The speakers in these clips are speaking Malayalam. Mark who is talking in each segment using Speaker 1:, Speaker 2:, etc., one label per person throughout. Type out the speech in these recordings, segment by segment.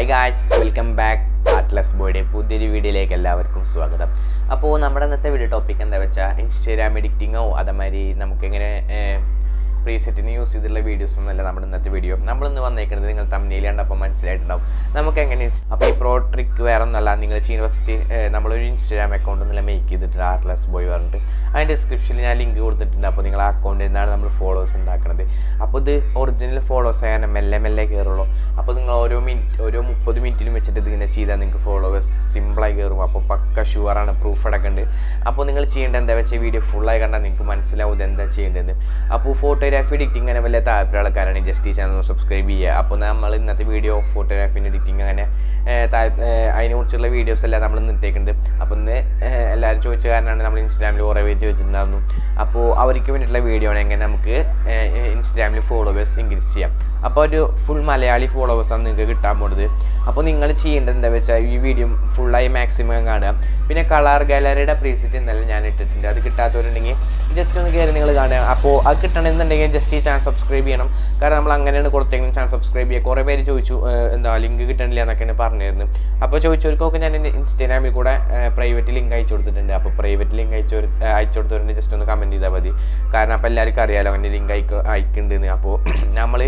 Speaker 1: Hi guys, welcome back. Atlas Boyയുടെ പുതിയൊരു വീഡിയോയിലേക്ക് എല്ലാവർക്കും സ്വാഗതം. അപ്പോൾ നമ്മുടെ ഇന്നത്തെ വീഡിയോ ടോപ്പിക് എന്താ വെച്ചാൽ ഇൻസ്റ്റാഗ്രാം എഡിറ്റിങ്ങോ അതേമാതിരി നമുക്കെങ്ങനെ പ്രീസെറ്റിന് യൂസ് ചെയ്തിട്ടുള്ള വീഡിയോസ് ഒന്നുമല്ല നമ്മുടെ ഇന്നത്തെ വീഡിയോ. നമ്മളിന്ന് വന്നേക്കുന്നത് നിങ്ങൾ തമ്മിൽ കണ്ടപ്പോൾ മനസ്സിലായിട്ടുണ്ടാവും നമുക്ക് എങ്ങനെ. അപ്പോൾ ഈ പ്രോ ട്രിക്ക് വേറെ ഒന്നല്ല, നിങ്ങൾ ചെയ്യുന്ന ഫസ്റ്റ് നമ്മളൊരു ഇൻസ്റ്റാഗ്രാം അക്കൗണ്ട് ഒന്നും മേക്ക് ചെയ്തിട്ടുണ്ട് Atlas Boy പറഞ്ഞിട്ട്. അതിൻ്റെ ഡിസ്ക്രിപ്ഷനിൽ ഞാൻ ലിങ്ക് കൊടുത്തിട്ടുണ്ട്. അപ്പോൾ നിങ്ങൾ ആ അക്കൗണ്ടിൽ നിന്നാണ് നമ്മൾ ഫോളോവേഴ്സ് ഉണ്ടാക്കുന്നത്. അപ്പോൾ ഇത് ഒറിജിനൽ ഫോളോവേഴ്സ് ആയാൽ മെല്ലെ കയറുള്ളൂ. അപ്പോൾ നിങ്ങൾ ഓരോ 30 മിനിറ്റിലും വെച്ചിട്ട് ഇതിങ്ങനെ ചെയ്താൽ നിങ്ങൾക്ക് ഫോളോവേഴ്സ് സിമ്പിളായി കയറും. അപ്പോൾ പക്ക ഷുവറാണ്, പ്രൂഫ് അടക്കുന്നുണ്ട്. അപ്പോൾ നിങ്ങൾ ചെയ്യേണ്ടത് എന്താ വെച്ചാൽ വീഡിയോ ഫുള്ളായി കണ്ടാൽ നിങ്ങൾക്ക് മനസ്സിലാവും എന്താ ചെയ്യേണ്ടത്. അപ്പോൾ ഫോട്ടോഗ്രാഫി എഡിറ്റിംഗ് അങ്ങനെ വലിയ താല്പര്യമുള്ള ആൾക്കാരാണ് ജസ്റ്റ് ഈ ചാനൽ സബ്സ്ക്രൈബ് ചെയ്യുക. അപ്പോൾ നമ്മൾ ഇന്നത്തെ വീഡിയോ ഫോട്ടോഗ്രാഫി എഡിറ്റിംഗ് അങ്ങനെ അതിനെക്കുറിച്ചുള്ള വീഡിയോസ് എല്ലാം നമ്മൾ ഇട്ടേക്കുന്നത്. അപ്പോൾ ഇന്ന് എല്ലാവരും ചോദിച്ച കാരണമാണ് നമ്മൾ ഇൻസ്റ്റാഗ്രാമിൽ കുറേ പേര് ചോദിച്ചിട്ടുണ്ടായിരുന്നു. അപ്പോൾ അവർക്ക് വേണ്ടിയിട്ടുള്ള വീഡിയോ ആണ് എങ്ങനെ നമുക്ക് ഇൻസ്റ്റാഗ്രാമിൽ ഫോളോവേഴ്സ് ഇൻക്രീസ് ചെയ്യാം. അപ്പോൾ ഒരു ഫുൾ മലയാളി ഫോളോവേഴ്സാണ് നിങ്ങൾക്ക് കിട്ടാൻ പോകുന്നത്. അപ്പോൾ നിങ്ങൾ ചെയ്യേണ്ടത് എന്താ വെച്ചാൽ ഈ വീഡിയോ ഫുള്ളായി മാക്സിമം കാണുക. പിന്നെ കളർ ഗാലറിയുടെ പ്രീസെറ്റ് ഇന്നലെ ഞാൻ ഇട്ടിട്ടുണ്ട്. അത് കിട്ടാത്തവരുണ്ടെങ്കിൽ ജസ്റ്റ് ഒന്ന് കയറി നിങ്ങൾ കാണുക. അപ്പോൾ അത് കിട്ടണമെന്നുണ്ടെങ്കിൽ ജസ്റ്റ് ഈ ചാനൽ സബ്സ്ക്രൈബ് ചെയ്യണം. കാരണം നമ്മൾ അങ്ങനെയാണ് കൊടുത്തെങ്കിലും ചാനൽ സബ്സ്ക്രൈബ് ചെയ്യുക. കുറേ പേര് ചോദിച്ചു എന്താ ലിങ്ക് കിട്ടണില്ല എന്നൊക്കെയാണ് പറഞ്ഞിരുന്നു. അപ്പോൾ ചോദിച്ചവർക്കൊക്കെ ഞാൻ എൻ്റെ ഇൻസ്റ്റാഗ്രാമിൽ കൂടെ പ്രൈവറ്റ് ലിങ്ക് അയച്ചു കൊടുത്തിട്ടുണ്ട്. അപ്പോൾ പ്രൈവറ്റ് ലിങ്ക് അയച്ചു കൊടുത്തവരുണ്ട് ജസ്റ്റ് ഒന്ന് കമൻറ്റ് ചെയ്താൽ മതി. കാരണം അപ്പോൾ എല്ലാവർക്കും അറിയാമല്ലോ അങ്ങനെ ലിങ്ക് അയക്കുന്നുണ്ടെന്ന്. അപ്പോൾ നമ്മൾ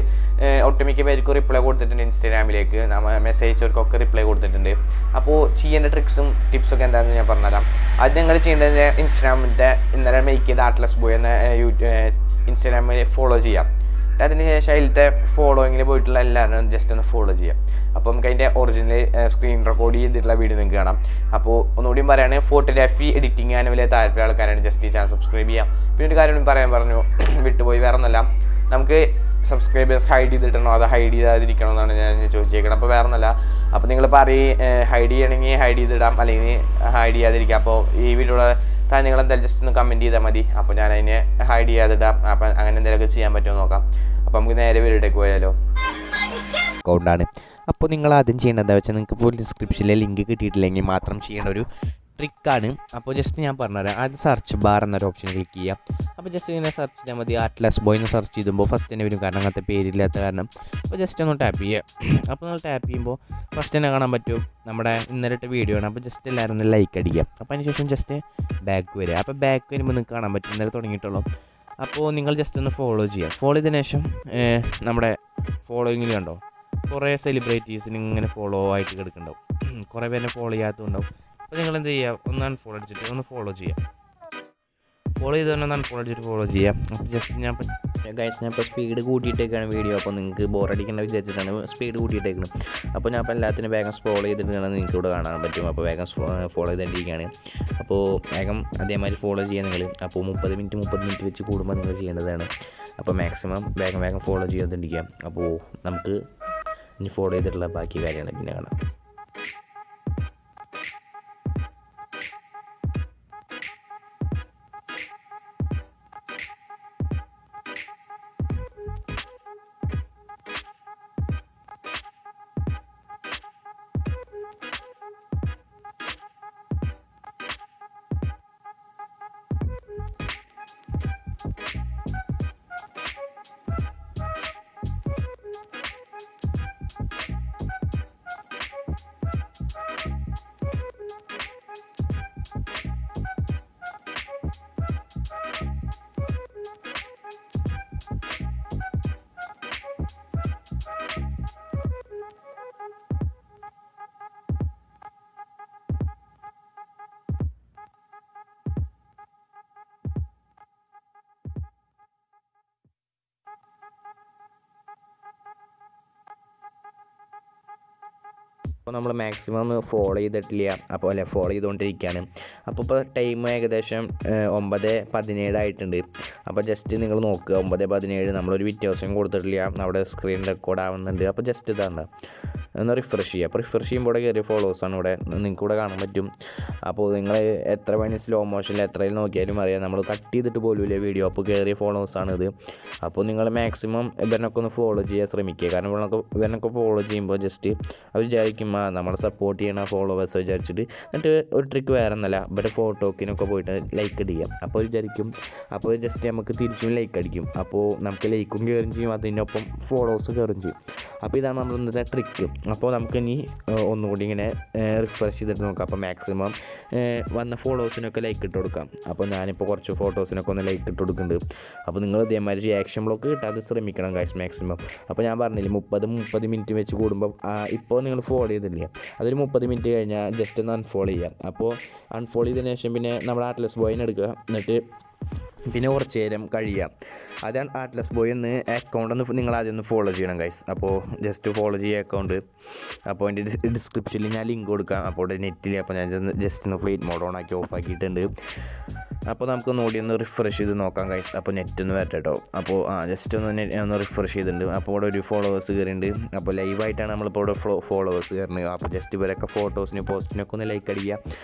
Speaker 1: ഒട്ടുമിക്ക പേർക്ക് റിപ്ലൈ കൊടുത്തിട്ടുണ്ട് ഇൻസ്റ്റാഗ്രാമിലേക്ക്. മെസ്സേജ് അയച്ചവർക്കൊക്കെ റിപ്ലൈ കൊടുത്തിട്ടുണ്ട്. അപ്പോൾ ചെയ്യേണ്ട ട്രിക്സും ടിപ്സൊക്കെ എന്താണെന്ന് ഞാൻ പറഞ്ഞുതരാം. അത് നിങ്ങൾ ചെയ്യേണ്ടത് ഇൻസ്റ്റാഗ്രാമിൻ്റെ ഇന്നലെ മേക്ക് ചെയ്ത Atlas Boy എന്ന ഇൻസ്റ്റാഗ്രാമിൽ ഫോളോ ചെയ്യാം. അതിന് ശേഷം അതിലത്തെ ഫോളോയിങ്ങിൽ പോയിട്ടുള്ള എല്ലാവരും ജസ്റ്റ് ഒന്ന് ഫോളോ ചെയ്യാം. അപ്പോൾ നമുക്ക് അതിൻ്റെ ഒറിജിനൽ സ്ക്രീൻ റെക്കോർഡ് ചെയ്തിട്ടുള്ള വീഡിയോ നിങ്ങൾക്ക് കാണാം. അപ്പോൾ ഒന്നുകൂടിയും പറയുകയാണെങ്കിൽ ഫോട്ടോഗ്രാഫി എഡിറ്റിംഗ് ആണ് വലിയ താല്പര്യം ആൾക്കാരാണ് ജസ്റ്റ് ഈ ചാനൽ സബ്സ്ക്രൈബ് ചെയ്യാം. പിന്നെ ഒരു കാര്യം പറഞ്ഞു വിട്ടുപോയി, വേറെ ഒന്നുമല്ല, നമുക്ക് സബ്സ്ക്രൈബേഴ്സ് ഹൈഡ് ചെയ്തിട്ടണോ അത് ഹൈഡ് ചെയ്താതിരിക്കണോ എന്നാണ് ഞാൻ ചോദിച്ചേക്കുന്നത്. അപ്പോൾ വേറെ ഒന്നുമല്ല, അപ്പോൾ നിങ്ങൾ ഹൈഡ് ചെയ്യണമെങ്കിൽ ഹൈഡ് ചെയ്തിടാം, അല്ലെങ്കിൽ ഹൈഡ് ചെയ്യാതിരിക്കാം. അപ്പോൾ ഈ വീഡിയോയുടെ നിങ്ങൾ എന്തായാലും ജസ്റ്റ് ഒന്ന് കമൻറ്റ് ചെയ്താൽ മതി. അപ്പോൾ ഞാൻ അതിനെ ഹൈഡ് ചെയ്യാതിടാം. അപ്പം അങ്ങനെ എന്തെങ്കിലുമൊക്കെ ചെയ്യാൻ പറ്റുമോ നോക്കാം. അപ്പോൾ നമുക്ക് നേരെ വീഡിയോയിലേക്ക് പോയാലോ. അക്കൗണ്ടാണ്. അപ്പോൾ നിങ്ങൾ ആദ്യം ചെയ്യേണ്ടത് എന്താ വെച്ചാൽ നിങ്ങൾക്ക് ഇപ്പോൾ ഡിസ്ക്രിപ്ഷനിലെ ലിങ്ക് കിട്ടിയിട്ടില്ലെങ്കിൽ മാത്രം ചെയ്യേണ്ട ഒരു ട്രിക്കാണ്. അപ്പോൾ ജസ്റ്റ് ഞാൻ പറഞ്ഞുതരാം. ആദ്യം സെർച്ച് ബാർ എന്നൊരു ഓപ്ഷൻ ക്ലിക്ക് ചെയ്യാം. അപ്പോൾ ജസ്റ്റ് ഇങ്ങനെ സെർച്ച് ചെയ്താൽ മതി. Atlas Boy എന്ന് സെർച്ച് ചെയ്യുമ്പോൾ ഫസ്റ്റ് തന്നെ വരും, കാരണം അങ്ങനത്തെ പേരില്ലാത്ത കാരണം. അപ്പോൾ ജസ്റ്റ് ഒന്ന് ടാപ്പ് ചെയ്യുക. അപ്പോൾ നമ്മൾ ടാപ്പ് ചെയ്യുമ്പോൾ ഫസ്റ്റ് തന്നെ കാണാൻ പറ്റും നമ്മുടെ ഇന്നലെ ഇട്ട വീഡിയോ ആണ്. അപ്പോൾ ജസ്റ്റ് എല്ലാവരും ഒന്ന് ലൈക്ക് അടിക്കുക. അപ്പോൾ അതിന് ശേഷം ജസ്റ്റ് ബാക്ക് വരിക. അപ്പോൾ ബാക്ക് വരുമ്പോൾ നിങ്ങൾക്ക് കാണാൻ പറ്റും ഇന്നലെ തുടങ്ങിയിട്ടുള്ളൂ. അപ്പോൾ നിങ്ങൾ ജസ്റ്റ് ഒന്ന് ഫോളോ ചെയ്യുക. ഫോളോ ചെയ്തതിന് ശേഷം നമ്മുടെ ഫോളോയിങ്ങിൽ കണ്ടോ കുറേ സെലിബ്രിറ്റീസിന് ഇങ്ങനെ ഫോളോ ആയിട്ട് കിടക്കുന്നുണ്ടാവും. കുറേ പേരെ ഫോളോ ചെയ്യാത്തതുണ്ടാവും. അപ്പോൾ നിങ്ങൾ എന്ത് ചെയ്യുക, ഒന്ന് അൺഫോളോ അടിച്ചിട്ട് ഒന്ന് ഫോളോ ചെയ്യാം. ഫോളോ ചെയ്ത് തന്നെ അൺഫോളോ അടിച്ചിട്ട് ഫോളോ ചെയ്യാം. അപ്പോൾ ജസ്റ്റ് ഞാൻ ഇപ്പോൾ സ്പീഡ് കൂട്ടിയിട്ടേക്കാണ് വീഡിയോ. അപ്പോൾ നിങ്ങൾക്ക് ബോറടിക്കേണ്ട വിചാരിച്ചിട്ടാണ് സ്പീഡ് കൂട്ടിയിട്ടേക്കുന്നത്. അപ്പോൾ ഞാൻ അപ്പോൾ എല്ലാത്തിനും വേഗം സ്ക്രോൾ ചെയ്തിട്ടാണ് നിങ്ങൾക്ക് ഇവിടെ കാണാൻ പറ്റും. അപ്പോൾ വേഗം ഫോളോ ചെയ്തിട്ടിരിക്കുകയാണ്. അപ്പോൾ വേഗം അതേമാതിരി ഫോളോ ചെയ്യാൻ നിങ്ങൾ. അപ്പോൾ 30 മിനിറ്റ് വെച്ച് കൂടുമ്പോൾ നിങ്ങൾ ചെയ്യേണ്ടതാണ്. അപ്പോൾ മാക്സിമം വേഗം ഫോളോ ചെയ്തുകൊണ്ടിരിക്കുക. അപ്പോൾ നമുക്ക് ഇനി ഫോളോ ചെയ്തിട്ടുള്ള ബാക്കി കാര്യങ്ങൾ പിന്നെ കാണാം. അപ്പോൾ നമ്മൾ മാക്സിമം ഫോളോ ചെയ്തിട്ടില്ല. അപ്പോൾ ഫോളോ ചെയ്തുകൊണ്ടിരിക്കുകയാണ്. അപ്പോൾ ടൈം ഏകദേശം 9:17 ആയിട്ടുണ്ട്. അപ്പോൾ ജസ്റ്റ് നിങ്ങൾ നോക്കുക 9:17 നമ്മളൊരു വ്യത്യാസം കൊടുത്തിട്ടില്ല. അവിടെ സ്ക്രീൻ റെക്കോർഡ് ആവുന്നുണ്ട്. അപ്പോൾ ജസ്റ്റ് ഇതാണ് ഒന്ന് റിഫ്രഷ് ചെയ്യുക. അപ്പോൾ റിഫ്രഷ് ചെയ്യുമ്പോൾ കയറിയ ഫോളോവേഴ്സാണ് ഇവിടെ നിങ്ങൾക്ക് ഇവിടെ കാണാൻ പറ്റും. അപ്പോൾ നിങ്ങൾ എത്ര വേണേൽ സ്ലോ മോഷനിൽ എത്രയിൽ നോക്കിയാലും അറിയാം, നമ്മൾ കട്ട് ചെയ്തിട്ട് പോലുമില്ല വീഡിയോ. അപ്പോൾ കയറിയ ഫോളോവേഴ്സാണിത്. അപ്പോൾ നിങ്ങൾ മാക്സിമം ഇവരനൊക്കെ ഒന്ന് ഫോളോ ചെയ്യാൻ ശ്രമിക്കുക. കാരണം ഇവരനൊക്കെ ഫോളോ ചെയ്യുമ്പോൾ ജസ്റ്റ് അവർ വിചാരിക്കും നമ്മളെ സപ്പോർട്ട് ചെയ്യണ ഫോളോവേഴ്സ് വിചാരിച്ചിട്ട്. എന്നിട്ട് ഒരു ട്രിക്ക് വേറെ ഒന്നല്ല, ഇവിടെ ഫോട്ടോക്കിനൊക്കെ പോയിട്ട് ലൈക്ക് അടിക്കാം. അപ്പോൾ വിചാരിക്കും അപ്പോൾ ജസ്റ്റ് നമുക്ക് തിരിച്ചും ലൈക്ക് അടിക്കും. അപ്പോൾ നമുക്ക് ലൈക്കും കയറും ചെയ്യും, അതിനൊപ്പം ഫോളോവേഴ്സ് കയറും ചെയ്യും. അപ്പോൾ ഇതാണ് നമ്മൾ ഇന്നത്തെ ട്രിക്ക്. അപ്പോൾ നമുക്ക് ഇനി ഒന്നുകൂടി ഇങ്ങനെ റിഫ്രഷ് ചെയ്തിട്ട് നോക്കാം. അപ്പോൾ മാക്സിമം വന്ന ഫോളോവേഴ്സിനൊക്കെ ലൈക്ക് ഇട്ട് കൊടുക്കാം. അപ്പോൾ ഞാനിപ്പോൾ കുറച്ച് ഫോട്ടോസിനൊക്കെ ഒന്ന് ലൈക്ക് ഇട്ട് കൊടുക്കുന്നുണ്ട്. അപ്പോൾ നിങ്ങൾ ഇതേമാതിരി ആക്ഷൻ ബ്ലോക്ക് കിട്ടാതെ ശ്രമിക്കണം ഗൈസ് മാക്സിമം. അപ്പോൾ ഞാൻ പറഞ്ഞില്ലേ 30 മിനിറ്റ് വെച്ച് കൂടുമ്പോൾ ഇപ്പോൾ നിങ്ങൾ ഫോളോ ചെയ്തില്ലേ, അതൊരു 30 മിനിറ്റ് കഴിഞ്ഞാൽ ജസ്റ്റ് ഒന്ന് അൺഫോളോ ചെയ്യാം. അപ്പോൾ അൺഫോളോ ചെയ്തതിന് ശേഷം പിന്നെ നമ്മുടെ ആറ്റ്ലസ് ബോയിനെ എടുക്കുക, എന്നിട്ട് പിന്നെ കുറച്ച് നേരം കഴിയാം. അതാണ് ആറ്റ്ലസ് ബോയ് എന്ന് അക്കൗണ്ട് ഒന്ന് നിങ്ങൾ ആദ്യം ഒന്ന് ഫോളോ ചെയ്യണം ഗൈസ്. അപ്പോൾ ജസ്റ്റ് ഫോളോ ചെയ്യുക അക്കൗണ്ട്. അപ്പോൾ അതിൻ്റെ ഡിസ്ക്രിപ്ഷനിൽ ഞാൻ ലിങ്ക് കൊടുക്കാം. അപ്പോൾ നെറ്റിൽ അപ്പോൾ ഞാൻ ജസ്റ്റ് ഒന്ന് ഫ്ലൈറ്റ് മോഡ് ഓൺ ആക്കി ഓഫ് ആക്കിയിട്ടുണ്ട്. അപ്പോൾ നമുക്കൊന്ന് ഓടി ഒന്ന് റിഫ്രഷ് ചെയ്ത് നോക്കാം ഗൈസ്. അപ്പോൾ നെറ്റ് ഒന്ന് വരട്ടെ കേട്ടോ. അപ്പോൾ ജസ്റ്റ് ഒന്ന് റിഫ്രഷ് ചെയ്തിട്ടുണ്ട്. അപ്പോൾ ഇവിടെ ഒരു ഫോളോവേഴ്സ് കയറിയിട്ടുണ്ട്. അപ്പോൾ ലൈവായിട്ടാണ് നമ്മളിപ്പോൾ ഇവിടെ ഫോളോവേഴ്സ് കയറുന്നത്. അപ്പോൾ ജസ്റ്റ് ഇവരൊക്കെ ഫോട്ടോസിനും പോസ്റ്റിനൊക്കെ ഒന്ന് ലൈക്ക് അടിക്കുക.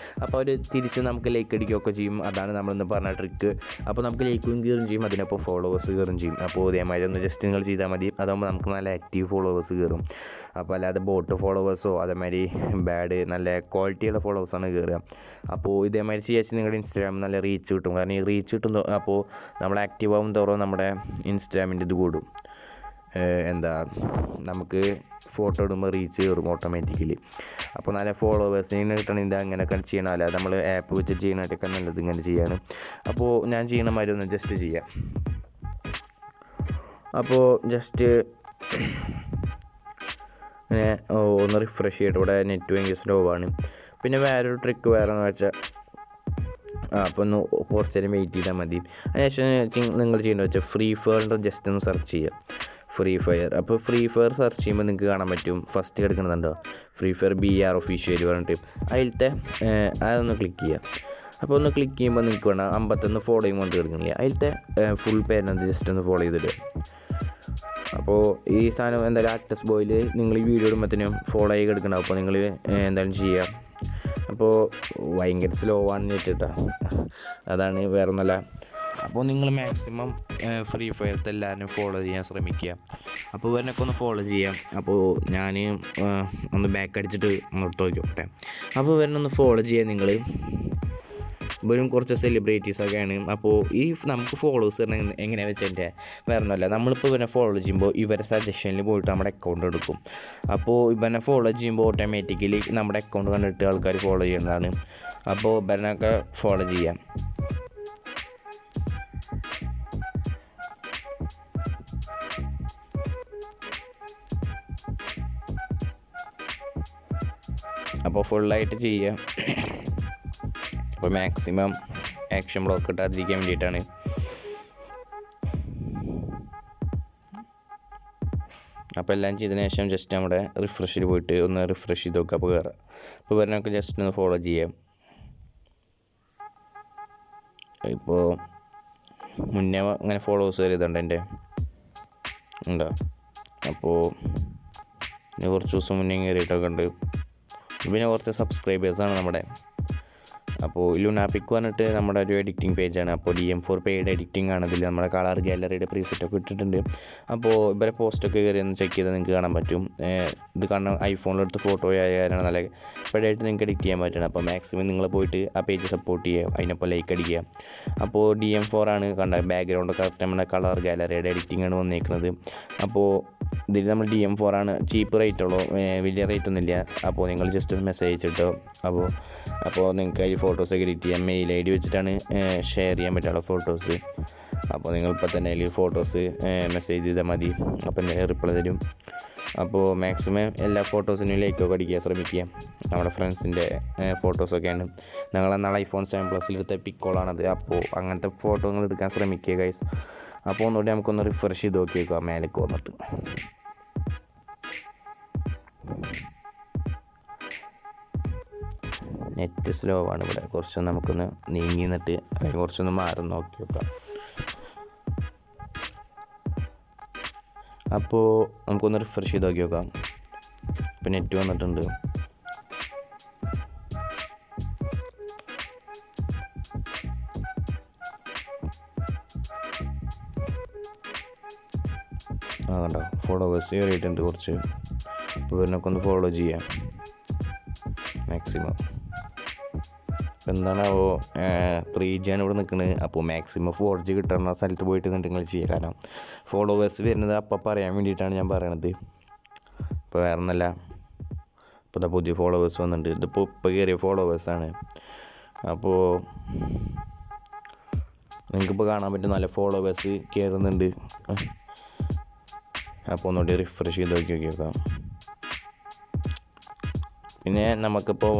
Speaker 1: അപ്പോൾ അവർ തിരിച്ച് നമുക്ക് ലൈക്ക് അടിക്കുകയൊക്കെ ചെയ്യും. അതാണ് നമ്മളിന്ന് പറഞ്ഞ ട്രിക്ക്. അപ്പോൾ നമുക്ക് ലൈക്കും കയറും ചെയ്യും, അതിനപ്പോൾ ഫോളോവേഴ്സ് കയറും ചെയ്യും. അപ്പോൾ ഇതേമാതിരി ഒന്ന് ജസ്റ്റ് നിങ്ങൾ ചെയ്താൽ മതി. അതാകുമ്പോൾ നമുക്ക് നല്ല ആക്റ്റീവ് ഫോളോവേഴ്സ് കയറും. അപ്പോൾ അല്ലാതെ ബോട്ട് ഫോളോവേഴ്സോ അതേമാതിരി ബാഡ് നല്ല ക്വാളിറ്റിയുള്ള ഫോളോവേഴ്സാണ് കയറുക. അപ്പോൾ ഇതേമാതിരി ചെയ്യാച്ച് നിങ്ങളുടെ ഇൻസ്റ്റാഗ്രാമിൽ നല്ല റീച്ച് കിട്ടും. കാരണം ഈ റീച്ച് കിട്ടും, അപ്പോൾ നമ്മൾ ആക്റ്റീവ് ആകും തോറും നമ്മുടെ ഇൻസ്റ്റാഗ്രാമിൻ്റെ ഇത് കൂടും. നമുക്ക് ഫോട്ടോ ഇടുമ്പോൾ റീച്ച് കയറും ഓട്ടോമാറ്റിക്കലി. അപ്പോൾ നല്ല ഫോളോവേഴ്സിനെ കിട്ടണമെങ്കിൽ അങ്ങനെയൊക്കെ ചെയ്യണം. അല്ലാതെ നമ്മൾ ആപ്പ് വെച്ച് ചെയ്യണമായിട്ടൊക്കെ നല്ലത് ഇങ്ങനെ ചെയ്യാണ്. അപ്പോൾ ഞാൻ ചെയ്യണ മാതിരി ഒന്ന് ജസ്റ്റ് ചെയ്യാം. അപ്പോൾ ജസ്റ്റ് ഇങ്ങനെ ഒന്ന് റിഫ്രഷ് ചെയ്തിട്ട് ഇവിടെ നെറ്റ് ഭയങ്കര സ്ലോ ആണ്. പിന്നെ വേറൊരു ട്രിക്ക് വേറെന്ന് വെച്ചാൽ അപ്പോൾ ഒന്ന് കുറച്ച് നേരം വെയിറ്റ് ചെയ്താൽ മതി. അതിനുശേഷം നിങ്ങൾ ചെയ്യേണ്ടത് വെച്ചാൽ ഫ്രീ ഫയറിൻ്റെ ജസ്റ്റ് ഒന്ന് സെർച്ച് ചെയ്യുക. Free Fire. അപ്പോൾ ഫ്രീ ഫയർ സെർച്ച് ചെയ്യുമ്പോൾ നിങ്ങൾക്ക് കാണാൻ പറ്റും ഫസ്റ്റ് കിടക്കുന്നുണ്ടോ ഫ്രീ ഫയർ BR ഒഫീഷ്യൽ പറഞ്ഞിട്ട്. അതിലത്തെ അതൊന്ന് ക്ലിക്ക് ചെയ്യുക. അപ്പോൾ ഒന്ന് ക്ലിക്ക് ചെയ്യുമ്പോൾ നിങ്ങൾക്ക് വേണം 51 ഫോളോയും കൊണ്ട് കിടക്കുന്നില്ല. അതിലത്തെ ഫുൾ പേരിനത് ജസ്റ്റ് ഒന്ന് ഫോളോ ചെയ്തിട്ട്. അപ്പോൾ ഈ സാധനം എന്തായാലും ആക്ടസ് ബോയിൽ നിങ്ങൾ ഈ വീഡിയോ ഇടുമ്പോഴത്തേനും ഫോളോ ആയി കിടക്കണം. അപ്പോൾ നിങ്ങൾ എന്തായാലും ചെയ്യുക. അപ്പോൾ ഭയങ്കര സ്ലോ ആണ് നെറ്റിട്ടാ, അതാണ് വേറെ ഒന്നല്ല. അപ്പോൾ നിങ്ങൾ മാക്സിമം ഫ്രീ ഫയർത്തെ എല്ലാവരും ഫോളോ ചെയ്യാൻ ശ്രമിക്കുക. അപ്പോൾ ഇവരനൊക്കെ ഒന്ന് ഫോളോ ചെയ്യാം. അപ്പോൾ ഞാൻ ഒന്ന് ബാക്ക് അടിച്ചിട്ട് അങ്ങോട്ട് നോക്കിയോട്ടെ. അപ്പോൾ ഇവരനൊന്ന് ഫോളോ ചെയ്യാൻ നിങ്ങൾ. ഇവരും കുറച്ച് സെലിബ്രിറ്റീസൊക്കെയാണ്. അപ്പോൾ ഈ നമുക്ക് ഫോളോവേഴ്സ് തരുന്ന എങ്ങനെയാണെന്ന് വെച്ചാൽ വേറെ ഒന്നുമല്ല, നമ്മളിപ്പോൾ ഇവരെ ഫോളോ ചെയ്യുമ്പോൾ ഇവരെ സജഷനിൽ പോയിട്ട് നമ്മുടെ അക്കൗണ്ട് എടുക്കും. അപ്പോൾ ഇവരെ ഫോളോ ചെയ്യുമ്പോൾ ഓട്ടോമാറ്റിക്കലി നമ്മുടെ അക്കൗണ്ട് കണ്ടിട്ട് ആൾക്കാർ ഫോളോ ചെയ്യുന്നതാണ്. അപ്പോൾ ഇവരനൊക്കെ ഫോളോ ചെയ്യാം. അപ്പോൾ ഫുള്ളായിട്ട് ചെയ്യുക. അപ്പോൾ മാക്സിമം ആക്ഷൻ ബ്ലോക്ക് കിട്ടാതിരിക്കാൻ വേണ്ടിയിട്ടാണ്. അപ്പോൾ എല്ലാം ചെയ്തതിന് ശേഷം ജസ്റ്റ് നമ്മുടെ റിഫ്രഷിൽ പോയിട്ട് ഒന്ന് റിഫ്രഷ് ചെയ്ത് നോക്കുക. അപ്പോൾ കയറാം. അപ്പോൾ ഇവരനൊക്കെ ജസ്റ്റ് ഒന്ന് ഫോളോ ചെയ്യാം. ഇപ്പോൾ മുന്നേ അങ്ങനെ ഫോളോവേഴ്സ് കയറിയതുണ്ട് എൻ്റെ ഉണ്ടോ. അപ്പോൾ ഇനി കുറച്ച് ദിവസം മുന്നേ കയറിയിട്ടൊക്കെ ഉണ്ട്. പിന്നെ കുറച്ച് സബ്സ്ക്രൈബേഴ്സാണ് നമ്മുടെ. അപ്പോൾ lunapic പറഞ്ഞിട്ട് നമ്മുടെ ഒരു എഡിറ്റിംഗ് പേജാണ്. അപ്പോൾ DM4 പെയ്ഡ് എഡിറ്റിംഗ് ആണ്. ഇതിൽ നമ്മുടെ കളർ ഗാലറിയുടെ പ്രീസെറ്റൊക്കെ ഇട്ടിട്ടുണ്ട്. അപ്പോൾ ഇവരെ പോസ്റ്റൊക്കെ കയറി ഒന്ന് ചെക്ക് ചെയ്താൽ നിങ്ങൾക്ക് കാണാൻ പറ്റും. ഇത് കാരണം ഐഫോണിലെടുത്ത് ഫോട്ടോ ആയാലാണ് നല്ല പെയ്ഡായിട്ട് നിങ്ങൾക്ക് എഡിറ്റ് ചെയ്യാൻ പറ്റണം. അപ്പോൾ മാക്സിമം നിങ്ങൾ പോയിട്ട് ആ പേജ് സപ്പോർട്ട് ചെയ്യുക, അതിനൊപ്പം ലൈക്ക് അടിക്കുക. അപ്പോൾ DM4 ആണ് കണ്ട ബാക്ക്ഗ്രൗണ്ട് കറക്റ്റ് നമ്മുടെ കളർ ഗാലറിയുടെ എഡിറ്റിംഗ് ആണ് വന്നിരിക്കുന്നത്. അപ്പോൾ ഇതിൽ നമ്മൾ DM4 ആണ്. ചീപ്പ് റേറ്റ് ഉള്ളൂ, വലിയ റേറ്റ് ഒന്നുമില്ല. അപ്പോൾ നിങ്ങൾ ജസ്റ്റ് ഒരു മെസ്സേജ് അയച്ചിട്ടോ. അപ്പോൾ നിങ്ങൾക്ക് അതിൽ ഫോട്ടോസൊക്കെ എഡിറ്റ് ചെയ്യാം. മെയിൽ ID വെച്ചിട്ടാണ് ഷെയർ ചെയ്യാൻ പറ്റുള്ള ഫോട്ടോസ്. അപ്പോൾ നിങ്ങളിപ്പോൾ തന്നെ അതിൽ ഫോട്ടോസ് മെസ്സേജ് ചെയ്താൽ മതി. അപ്പോൾ റിപ്ലൈ തരും. അപ്പോൾ മാക്സിമം എല്ലാ ഫോട്ടോസിനും ലൈക്കൊക്കെ അടിക്കാൻ ശ്രമിക്കുക. നമ്മുടെ ഫ്രണ്ട്സിൻ്റെ ഫോട്ടോസൊക്കെയാണ്. ഞങ്ങൾ നാളെ iPhone 7 Plus എടുത്ത പിക്കോളാണത്. അപ്പോൾ അങ്ങനത്തെ ഫോട്ടോകൾ എടുക്കാൻ ശ്രമിക്കുക ഗൈസ്. അപ്പോൾ ഒന്നുകൂടി നമുക്കൊന്ന് റിഫ്രഷ് ചെയ്ത് നോക്കി വെക്കുക മേലേക്ക് വന്നിട്ട്. നെറ്റ് സ്ലോ ആണ് ഇവിടെ. കുറച്ച് നമുക്കൊന്ന് നീങ്ങി നിന്നിട്ട് അല്ലെങ്കിൽ കുറച്ചൊന്ന് മാറി നോക്കി വെക്കാം. അപ്പോൾ നമുക്കൊന്ന് റിഫ്രഷ് ചെയ്ത് നോക്കി നോക്കാം. ഇപ്പം നെറ്റ് വന്നിട്ടുണ്ട്. കണ്ടോ ഫോളോവേഴ്സ് കയറിയിട്ടുണ്ട് കുറച്ച്. അപ്പോൾ ഇവരിനൊക്കെ ഒന്ന് ഫോളോ ചെയ്യാം. മാക്സിമം എന്താണാവോ 3G ആണ് ഇവിടെ നിൽക്കുന്നത്. അപ്പോൾ മാക്സിമം 4G കിട്ടുന്ന സ്ഥലത്ത് പോയിട്ട് നിങ്ങൾ ചെയ്യുക. കാരണം ഫോളോവേഴ്സ് വരുന്നത് അപ്പം പറയാൻ വേണ്ടിയിട്ടാണ് ഞാൻ പറയണത്. ഇപ്പോൾ വേറെ ഒന്നല്ല, ഇപ്പോൾ ഇതാ പുതിയ ഫോളോവേഴ്സ് വന്നിട്ടുണ്ട്. ഇതിപ്പോൾ ഇപ്പോൾ കയറിയ ഫോളോവേഴ്സാണ്. അപ്പോൾ നിങ്ങൾക്കിപ്പോൾ കാണാൻ പറ്റും നല്ല ഫോളോവേഴ്സ് കയറുന്നുണ്ട്. അപ്പോൾ ഒന്നുകൂടി റിഫ്രഷ് ചെയ്ത് നോക്കാം. പിന്നെ നമുക്കിപ്പോൾ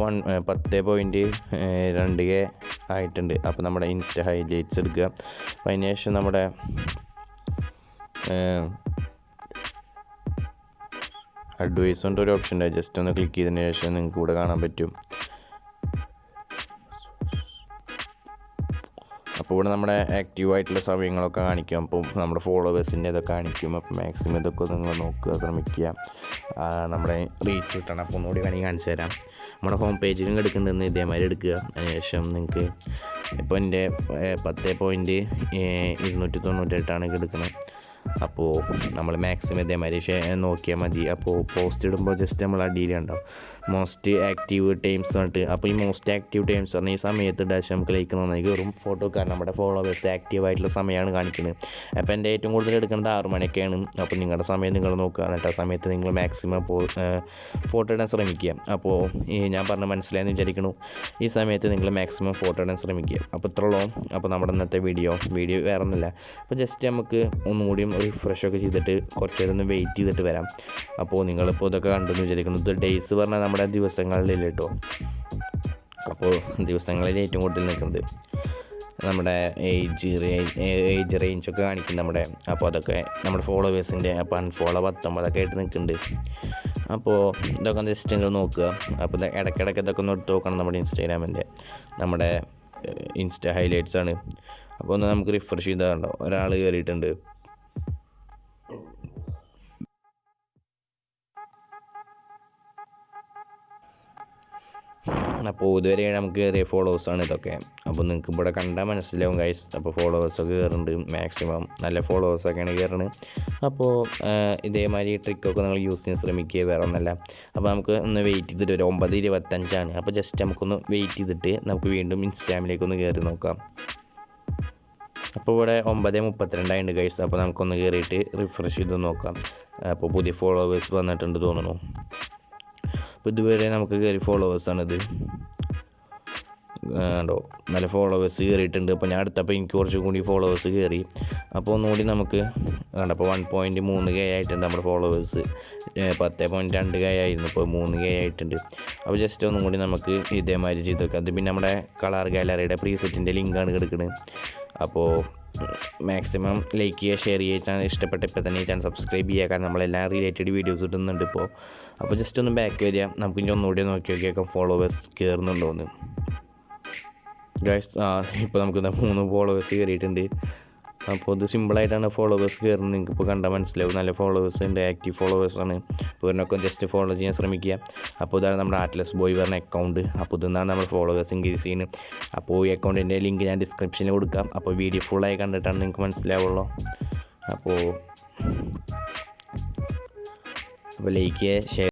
Speaker 1: 10.2K ആയിട്ടുണ്ട്. അപ്പോൾ നമ്മുടെ ഇൻസ്റ്റ ഹൈലൈറ്റ്സ് എടുക്കുക. അപ്പോൾ അതിന് ശേഷം നമ്മുടെ അഡ്വൈസ് കൊണ്ട് ഒരു ഓപ്ഷൻ ഉണ്ട്. ജസ്റ്റ് ഒന്ന് ക്ലിക്ക് ചെയ്തതിന് ശേഷം നിങ്ങൾക്ക് ഇവിടെ കാണാൻ പറ്റും. അപ്പോൾ ഇവിടെ നമ്മുടെ ആക്റ്റീവായിട്ടുള്ള സമയങ്ങളൊക്കെ കാണിക്കും. അപ്പോൾ നമ്മുടെ ഫോളോവേഴ്സിൻ്റെ ഇതൊക്കെ കാണിക്കും. അപ്പോൾ മാക്സിമം ഇതൊക്കെ നിങ്ങൾ നോക്കുക, ശ്രമിക്കുക, നമ്മുടെ റീച്ച് കിട്ടണം. അപ്പോൾ ഒന്നുകൂടി വേണമെങ്കിൽ കാണിച്ചു തരാം. നമ്മുടെ ഹോം പേജിലും എടുക്കേണ്ടതെന്ന് ഇതേമാതിരി എടുക്കുക. അതിനുശേഷം നിങ്ങൾക്ക് ഇപ്പോൾ എൻ്റെ 10.298 എടുക്കുന്നത്. അപ്പോൾ നമ്മൾ മാക്സിമം ഇതേമാതിരി നോക്കിയാൽ മതി. അപ്പോൾ പോസ്റ്റ് ഇടുമ്പോൾ ജസ്റ്റ് നമ്മൾ അടിയിൽ ഉണ്ടാവും മോസ്റ്റ് ആക്റ്റീവ് ടൈംസ് പറഞ്ഞിട്ട്. അപ്പോൾ ഈ മോസ്റ്റ് ആക്റ്റീവ് ടൈംസ് പറഞ്ഞാൽ ഈ സമയത്ത് ഡാഷ് നമുക്ക് ലൈക്ക് നന്നായി കയറും. ഫോട്ടോക്കാരൻ നമ്മുടെ ഫോളോവേഴ്സ് ആക്റ്റീവായിട്ടുള്ള സമയമാണ് കാണിക്കുന്നത്. അപ്പോൾ എൻ്റെ ഏറ്റവും കൂടുതൽ എടുക്കുന്നത് 6 മണിയൊക്കെയാണ്. അപ്പോൾ നിങ്ങളുടെ സമയം നിങ്ങൾ നോക്കുക. എന്നിട്ട് ആ സമയത്ത് നിങ്ങൾ മാക്സിമം ഫോട്ടോ ഇടാൻ ശ്രമിക്കുക. അപ്പോൾ ഞാൻ പറഞ്ഞ മനസ്സിലായെന്ന് വിചാരിക്കുന്നു. ഈ സമയത്ത് നിങ്ങൾ മാക്സിമം ഫോട്ടോ ഇടാൻ ശ്രമിക്കുക. അപ്പോൾ ഇത്രയുള്ളൂ. അപ്പോൾ നമ്മുടെ ഇന്നത്തെ വീഡിയോ വേറെ ഒന്നുമില്ല. അപ്പോൾ ജസ്റ്റ് നമുക്ക് ഒന്നുകൂടിയും റിഫ്രഷൊക്കെ ചെയ്തിട്ട് കുറച്ച് നേരം ഒന്ന് വെയിറ്റ് ചെയ്തിട്ട് വരാം. അപ്പോൾ നിങ്ങളിപ്പോൾ ഇതൊക്കെ കണ്ടെന്ന് വിചാരിക്കുന്നു. ഇത് ഡേയ്സ് പറഞ്ഞാൽ നമ്മുടെ ദിവസങ്ങളിലില്ല കേട്ടോ. അപ്പോൾ ദിവസങ്ങളിൽ ഏറ്റവും കൂടുതൽ നിൽക്കുന്നത് നമ്മുടെ ഏജ് റേഞ്ചൊക്കെ കാണിക്കും നമ്മുടെ. അപ്പോൾ അതൊക്കെ നമ്മുടെ ഫോളോവേഴ്സിൻ്റെ. അപ്പോൾ അൺഫോളോ 19 ആയിട്ട് നിൽക്കുന്നുണ്ട്. അപ്പോൾ ഇതൊക്കെ ജസ്റ്റ് നിങ്ങൾ നോക്കുക. അപ്പോൾ ഇടയ്ക്കിടയ്ക്ക് ഇതൊക്കെ ഒന്ന് എടുത്ത് നോക്കണം. നമ്മുടെ ഇൻസ്റ്റാഗ്രാമിൻ്റെ നമ്മുടെ ഇൻസ്റ്റ ഹൈലൈറ്റ്സ് ആണ്. അപ്പോൾ ഒന്ന് നമുക്ക് റിഫ്രഷ് ചെയ്താൽ കണ്ടോ ഒരാൾ കയറിയിട്ടുണ്ട്. അപ്പോൾ ഇതുവരെ നമുക്ക് കയറിയ ഫോളോവേഴ്സാണ് ഇതൊക്കെ. അപ്പോൾ നിങ്ങൾക്ക് ഇവിടെ കണ്ടാൽ മനസ്സിലാവും ഗൈസ്. അപ്പോൾ ഫോളോവേഴ്സൊക്കെ കയറുന്നുണ്ട്. മാക്സിമം നല്ല ഫോളോവേഴ്സൊക്കെയാണ് കയറുന്നത്. അപ്പോൾ ഇതേമാതിരി ട്രിക്കൊക്കെ നിങ്ങൾ യൂസ് ചെയ്യാൻ ശ്രമിക്കുക, വേറെ ഒന്നല്ല. അപ്പോൾ നമുക്ക് ഒന്ന് വെയിറ്റ് ചെയ്തിട്ട് ഒരു 9:25 അപ്പോൾ ജസ്റ്റ് നമുക്കൊന്ന് വെയിറ്റ് ചെയ്തിട്ട് നമുക്ക് വീണ്ടും ഇൻസ്റ്റാഗ്രാമിലേക്കൊന്ന് കയറി നോക്കാം. അപ്പോൾ ഇവിടെ 9:32 ഗൈസ്. അപ്പോൾ നമുക്കൊന്ന് കയറിയിട്ട് റിഫ്രഷ് ചെയ്ത് നോക്കാം. അപ്പോൾ പുതിയ ഫോളോവേഴ്സ് വന്നിട്ടുണ്ട് തോന്നുന്നു. അപ്പോൾ ഇതുവരെ നമുക്ക് കയറി ഫോളോവേഴ്സാണിത് കണ്ടോ, നല്ല ഫോളോവേഴ്സ് കയറിയിട്ടുണ്ട്. അപ്പോൾ ഞാൻ അടുത്തപ്പോൾ എനിക്ക് കുറച്ചും കൂടി ഫോളോവേഴ്സ് കയറി. അപ്പോൾ ഒന്നുകൂടി നമുക്ക് കണ്ടോ, അപ്പോൾ 1.3K ആയിട്ടുണ്ട് നമ്മുടെ ഫോളോവേഴ്സ്. 10.2K ആയിരുന്നു, ഇപ്പോൾ 3K ആയിട്ടുണ്ട്. അപ്പോൾ ജസ്റ്റ് ഒന്നും കൂടി നമുക്ക് ഇതേമാതിരി ചെയ്ത് നോക്കാം. അത് പിന്നെ നമ്മുടെ കളർ ഗാലറിയുടെ പ്രീസെറ്റിൻ്റെ ലിങ്കാണ് കിടക്കുന്നത്. അപ്പോൾ മാക്സിമം ലൈക്ക് ചെയ്യുക, ഷെയർ ചെയ്യുക. ചാനൽ ഇഷ്ടപ്പെട്ട ഇപ്പോൾ തന്നെ ഈ ചാനൽ സബ്സ്ക്രൈബ് ചെയ്യുക. കാരണം നമ്മളെല്ലാം റിലേറ്റഡ് വീഡിയോസ് ഇടുന്നുണ്ട് ഇപ്പോൾ. അപ്പോൾ ജസ്റ്റ് ഒന്ന് ബാക്ക് വരിക. നമുക്ക് ഇനി ഒന്നുകൂടി നോക്കി നോക്കിയേക്കാം ഫോളോവേഴ്സ് കയറുന്നുണ്ടോയെന്ന് ഗൈസ്. ഇപ്പോൾ നമുക്ക് 3 ഫോളോവേഴ്സ് കയറിയിട്ടുണ്ട്. അപ്പോൾ ഇത് സിമ്പിളായിട്ടാണ് ഫോളോവേഴ്സ് കയറുന്നത്. നിങ്ങൾക്ക് ഇപ്പോൾ കണ്ടാൽ മനസ്സിലാവും. നല്ല ഫോളോവേഴ്സ് ഉണ്ട്, ആക്റ്റീവ് ഫോളോവേഴ്സാണ്. അപ്പോൾ ഇതിനൊക്കെ ജസ്റ്റ് ഫോളോ ചെയ്യാൻ ശ്രമിക്കുക. അപ്പോൾ ഇതാണ് നമ്മുടെ ആറ്റ്ലസ് ബോയ് പറഞ്ഞ അക്കൗണ്ട്. അപ്പോൾ ഇതാണ് നമ്മുടെ ഫോളോവേഴ്സ് ഇൻക്രീസ് ചെയ്യുന്നത്. അപ്പോൾ ഈ അക്കൗണ്ടിൻ്റെ ലിങ്ക് ഞാൻ ഡിസ്ക്രിപ്ഷനിൽ കൊടുക്കാം. അപ്പോൾ വീഡിയോ ഫുള്ളായി കണ്ടിട്ടാണ് നിങ്ങൾക്ക് മനസ്സിലാവുള്ളൂ. അപ്പോൾ ലൈക്ക് ചെയ്യുക, ഷെയർ